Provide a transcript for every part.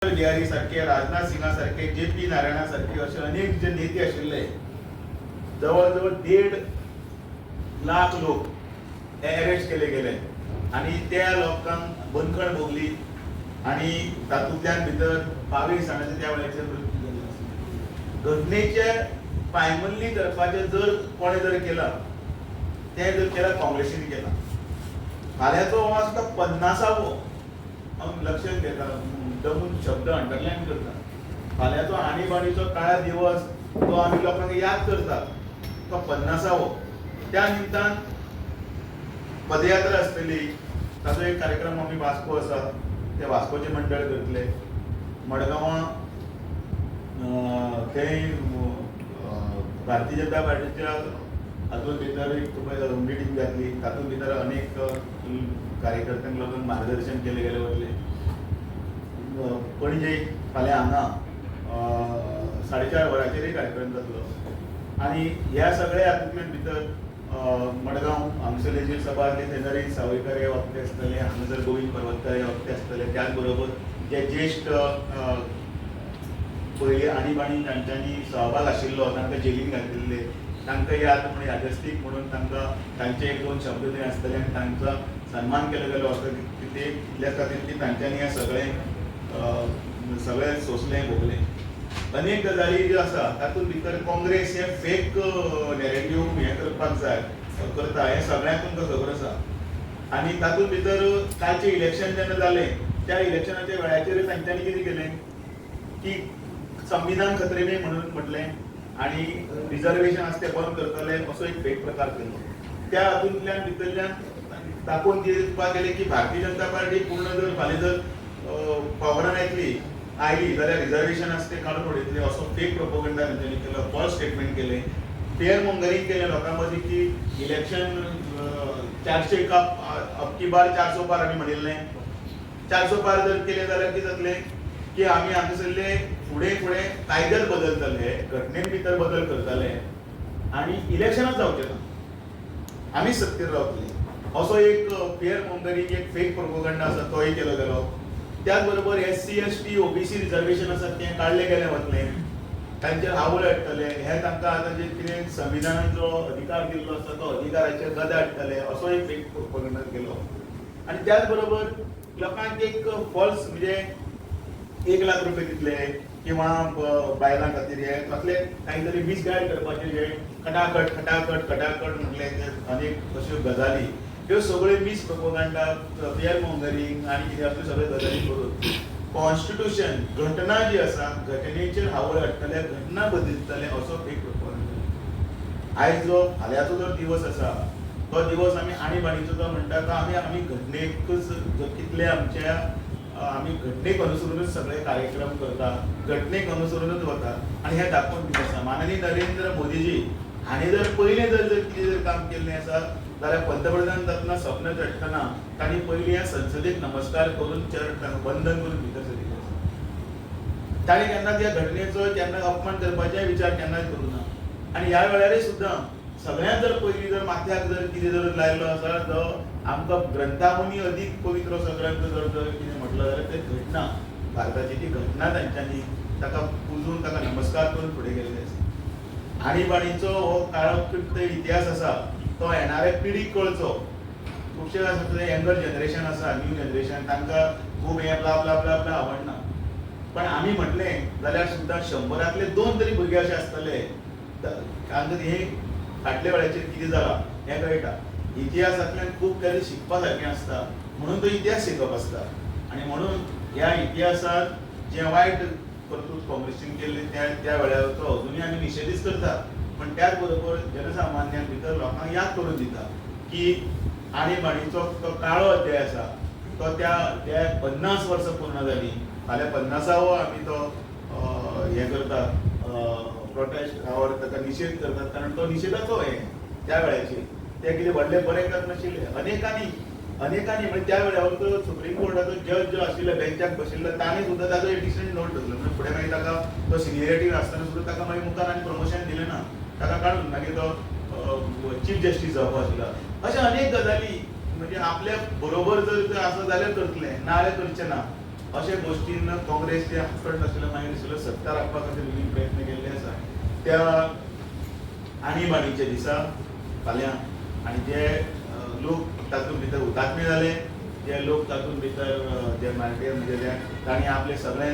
बिहारी सारखे, राजनाथ सिंगा सारखे, JP नारायणा सारखे असे अनेक जे नेते आशिल्ले जवळजवळ 1.5 लाख लोक अरेस्ट केले गेले आणि त्या लोकांक बंदखण भोगली आणि तातूंतल्यान भितर 22 जाणांचे त्या वेळाचेर मृत्यू जाले. घटनेचे पायमल्ली करपाचे जर कोणे जर केला ते जर केला काँग्रेसीन केला. फाल्यांचो हो आसता 50वो लक्षात घेता दमून शब्द अंडरलायन करता. फाल्यांचो आणीबाणीचो काळा दिवस तो आमी लोकांक याद करतात तो 50वो. त्या निमतान पदयात्रा आसतली ताचो एक कार्यक्रम आमी वास्को आसा ते वास्कोचे मंडळ करतले. मडगांवां थंय भारतीय जनता पार्टीच्या हातूंत भितर एक मिटींग जातली. तातूंत भितर अनेक कार्यकर्त्यांक लागून मार्गदर्शन केले गेले वतले. पणजे फाल्यां हांगा 4:30 वरांचेर कार्यक्रम जातलो आणि ह्या सगळ्या हातूंतल्यान भितर मडगांव हांगसरले जी सभा आसली थंयसर सावयकर हे वक्ते आसतले, हांगासर गोविंद परवतकर हे वक्ते आसतले. त्याच बरोबर जे ज्येश्ठ पयली आणीबाणी तांच्यांनी सहभाग आशिल्लो तांकां जेलीन घातिल्ले तांकां याद म्हणून यादस्तीक म्हणून तांकां तांचे 1-2 शब्द थंय आसतले आनी तांचो सन्मान केलो गेलो असो इतल्या खातीर की तांच्यांनी हें सगळें सोंसलें भोगलें. अनेक गजाली ज्यो आसा तातूंत भितर काँग्रेस हे फेक नॅरेटिव्ह हें करपाक जाय करता हें सगळ्यांक तुमकां खबर आसा. आनी तातूंत भितर कालचें इलेक्शन जेन्ना जालें त्या इलेक्शनाच्या वेळाचेर तांच्यांनी कितें केलें की संविधान खतरे में म्हणून म्हटलें आनी रिजर्वेशन आसा तें बंद करतले असो एक फेक प्रकार केलो. त्या हातूंतल्यान भितरल्यान दाखोवन दिवपाक गेलें की भारतीय जनता पार्टी पूर्ण जर फाल्यां जर पावरान आयली जाल्यार रिजर्वेशन आसा तें काडून उडयतले असो फेक प्रोपोगंडा तेंच्यांनी केलो. फॉल्स स्टेटमेंट केलें, फेअर मॉंगरिंग केलें लोकां मदीं की इलेक्शन 400 का अबकी बार 400 पार आमी म्हणिल्लें. 400 पार जर केलें जाल्यार कितें जातलें की आमी हांगासरले फुडें कायद्यात बदलतले, घटनेन भितर बदल करतले आनी इलेक्शनच जावचें ना, आमी सत्तेर रावतले असो एक फेअर मॉंगरिंग एक फेक प्रोपोगंडा आसा तोय केलो गेलो. त्याच बरोबर SC ST OBC रिजर्वेशन आसा तें काडलें गेलें वतलें, तांचेर हावळ हाडटले, हे तांकां आतां जे कितें संविधानान जो अधिकार दिल्लो आसा तो अधिकाराचेर गदा हाडटले असो एक फेक प्रोपोगंडा केलो. आनी त्याच बरोबर लोकांक एक फॉल्स म्हणजे 1 लाख रुपये दितले किंवा बायलां खातीर हे कसले कांय तरी मिसगायड करपाचे जे खटाखट म्हटले अनेक अश्यो गजाली ह्यो सगळ्यो मिस प्रोपोगंडा फेअर मॉंगरिंग आनी कितें असल्यो सगळ्यो गजाली करून कॉन्स्टिट्यूशन घटना जी आसा घटनेचेर हावळ हाडटले, घटना बदलतले असो फेक प्रोपोगंडा. आयज जो फाल्यांचो जो दिवस आसा तो दिवस आमी आणीबाणीचो जो म्हणटा तो आमी घटनेकूच कितले आमच्या आमी घटनेक अनुसरूनच सगळे कार्यक्रम करता, घटनेक अनुसरूनच वता आनी हें दाखोवन दिवं आसा. माननीय नरेंद्र मोदीजी हांणी जर पयलें जर कितें जर काम केल्लें आसा जाल्यार पंतप्रधान जातना स्वप्न चडटना तांणी पयलीं ह्या संसदेक नमस्कार करून वंदन करून भितर सरिल्लें आसा. तांणी केन्ना त्या घटनेचो केन्ना अपमान करपाचेय विचार केन्नाच करूं ना. आनी ह्या वेळारय सुद्दां सगळ्यांत जर पयलीं जर माथ्याक जर कितें जर लायलो आसा जो आमकां ग्रंथामनी अदीक पवित्र असो ग्रंथ जर कितें म्हटलो जाल्यार ते घटना भारताची ती घटना तांच्यांनी ताका पुजून ताका नमस्कार करून फुडें गेल्ले आसा. आणीबाणीचो हो काळोखीत इतिहास आसा तो येणाऱ्या पिढीक कळचो. खुबशे आसा यंगर जनरेशन आसा, न्यू जनरेशन तांकां खूब हें ब्ला ब्ला ब्ला ब्ला आवडना. पण आमी म्हटलें जाल्यार सुद्दां 100रांतले 2 तरी भुरगे अशे आसतले तांकां हें फाटल्या वेळाचेर कितें जालां हें कळटा. इतिहासांतल्यान खूब कितें शिकपा सारकें आसता म्हणून तो इतिहास शिकप आसता. आनी म्हणून ह्या इतिहासांत जे वायट कर्तूत काँग्रेसीन केल्ले त्या वेळार तो अजुनूय आमी निशेधीच करता. पण त्याच बरोबर जनसामान्यां भितर लोकांक याद करून दिता की आणीबाणीचो तो काळो अध्याय आसा तो त्या 50 वर्सां पूर्ण जालीं. फाल्यां 50वो आमी तो हें करता प्रोटेस्ट और ताका निशेध करतात कारण तो निशेधाचो हें त्या वेळाचेर ते कितें व्हडलें बरें करप नाशिल्ले. अनेकांनी म्हणजे त्या वेळार तो सुप्रीम कोर्टाचो जज जो आशिल्लो बेंचाक बशिल्लो ताणें सुद्दां ताचो एक डिसिजन नोट धरलो. म्हणजे फुडें मागीर ताका तो सिनियरिटी आसतना सुद्दां ताका मागीर मुखार आनी प्रमोशन दिलें ना. ताका काडून मागीर तो चीफ जस्टीस जावपा आशिल्लो. अशें अनेक गजाली म्हणजे आपल्या बरोबर जर आसा जाल्यार करतले ना जाल्यार करचें ना. अशा गोष्टीन काँग्रेस जे हातकड नाशिल्लो मागीर दिसलो सत्ता राखपा खातीर विविध प्रयत्न केल्ले आसा त्या आणीबाणीच्या दिसा फाल्यां आनी जे लोक तातूंत भितर हुतात्मे जाले जे लोक तातूंत भितर जे मार्टीयर म्हणजे तांणी आपले सगळे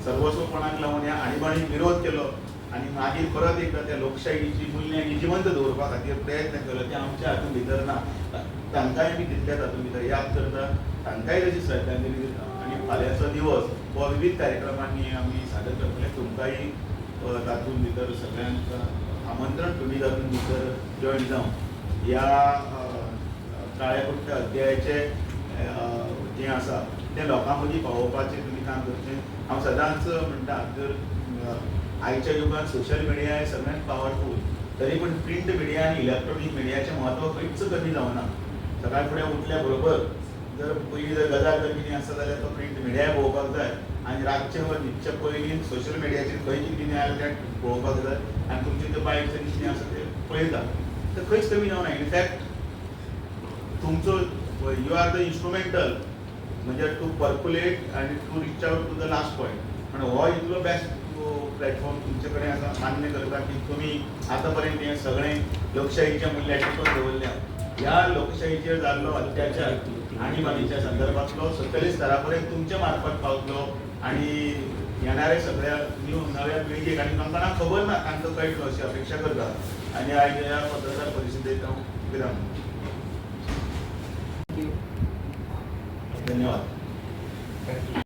सर्वस्वपणाक लावून ह्या आणीबाणीक विरोध केलो आनी मागीर परत एकदा त्या लोकशायेची मुल्यां जिवंत दवरपा खातीर प्रयत्न केलो ते आमच्या हातूंत भितर ना तांकांय बी तितल्याच हातूंत भितर याद करता तांकांय तशी श्रद्धांजली दिता आनी फाल्यांचो दिवस हो विविध कार्यक्रमांनी आमी सादर करतले तुमकांय तातूंत भितर सगळ्यांक आमंत्रण तुमी तातूंत भितर जॉयन जावन ह्या काळ्या कुट्ट अध्यायाचे जें आसा तें लोकां मदीं पावोवपाचें तुमी काम करचें हांव सदांच म्हणटा जर आयच्या युगांत सोशल मिडिया हे सगळ्यांत पावरफूल तरी पूण प्रिंट मिडिया आनी इलेक्ट्रॉनीक मिडियाचें म्हत्व खंयच कमी जावना सकाळ फुडें उठल्या बरोबर जर पयलीं जर गजाल जर कितें आसा जाल्यार तो प्रिंट मिडिया पळोवपाक जाय आनी रातचे वा न्हिदच्या पयलीं सोशल मिडियाचेर खंय कितें आयलां तें पळोवपाक जाय आनी तुमचें तें बायक जर कितें आसा तें पळयता तर खंयच कमी जावना इनफॅक्ट तुमचो यू आर द इन्स्ट्रुमेंटल म्हणजे टू पर्कुलेट आनी to reach out to the last point पण हो इतलो बेस्ट प्लॅटफॉर्म तुमचे कडेन आसा मान्य करता की तुमी आतां पर्यंत हें सगळें लोकशायेच्या मुल्याचेर टिकून दवरल्या ह्या लोकशायेचेर जाल्लो अत्याचार आणीबाणीच्या संदर्भातलो सकयल्या स्तरा पर्यंत तुमच्या मार्फत पावतलो आनी येणाऱ्या सगळ्या नव्या पिळगेक आनी तांकां खबर ना तांकां कळटलो अशी अपेक्षा करता आनी आयज ह्या पत्रकार परिशदेक हांव विराम धन्यवाद.